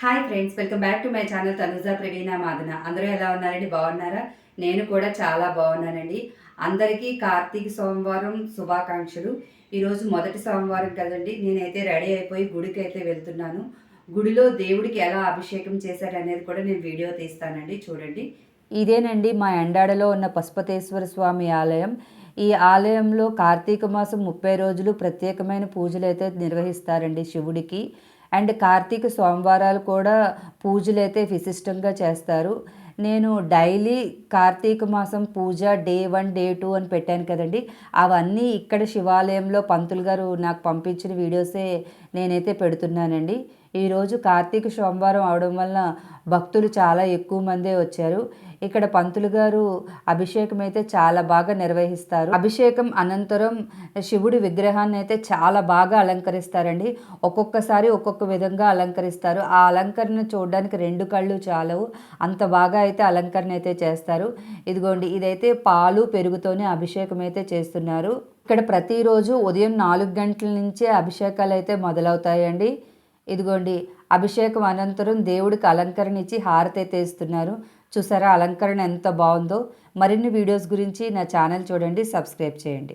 Hi friends, welcome back to my channel Tanuja Praveena Madana. అందరూ ఎలా ఉన్నారండి? బాగున్నారా? నేను కూడా చాలా బాగున్నానండి. అందరికీ కార్తీక సోమవారం శుభాకాంక్షలు. ఈరోజు మొదటి సోమవారం కదండి. నేనైతే రెడీ అయిపోయి గుడికి అయితే వెళ్తున్నాను. గుడిలో దేవుడికి ఎలా అభిషేకం చేశారనేది కూడా నేను వీడియో తీస్తానండి, చూడండి. ఇదేనండి మా ఎండాడలో ఉన్న పశుపతేశ్వర స్వామి ఆలయం. ఈ ఆలయంలో కార్తీక మాసం 30 రోజులు ప్రత్యేకమైన పూజలు అయితే నిర్వహిస్తారండి శివుడికి. అండ్ కార్తీక సోమవారాలు కూడా పూజలైతే విశిష్టంగా చేస్తారు. నేను డైలీ కార్తీక మాసం పూజ డే 1, డే 2 అని పెట్టాను కదండి. అవన్నీ ఇక్కడ శివాలయంలో పంతులు గారు నాకు పంపించిన వీడియోసే నేనైతే పెడుతున్నానండి. ఈరోజు కార్తీక సోమవారం అవడం వలన భక్తులు చాలా ఎక్కువ మందే వచ్చారు. ఇక్కడ పంతులు గారు అభిషేకం అయితే చాలా బాగా నిర్వహిస్తారు. అభిషేకం అనంతరం శివుడి విగ్రహాన్ని అయితే చాలా బాగా అలంకరిస్తారండి. ఒక్కొక్కసారి ఒక్కొక్క విధంగా అలంకరిస్తారు. ఆ అలంకరణ చూడడానికి 2 కళ్ళు చాలవు, అంత బాగా అయితే అలంకరణ అయితే చేస్తారు. ఇదిగోండి, ఇదైతే పాలు పెరుగుతోనే అభిషేకం అయితే చేస్తున్నారు. ఇక్కడ ప్రతిరోజు ఉదయం 4 గంటల నుంచే అభిషేకాలు అయితే మొదలవుతాయండి. ఇదిగోండి, అభిషేకం అనంతరం దేవుడికి అలంకరణ ఇచ్చి హారతి అయితే ఇస్తున్నారు. చూసారా అలంకరణ ఎంత బాగుందో. మరిన్ని వీడియోస్ గురించి నా ఛానల్ చూడండి, సబ్స్క్రైబ్ చేయండి.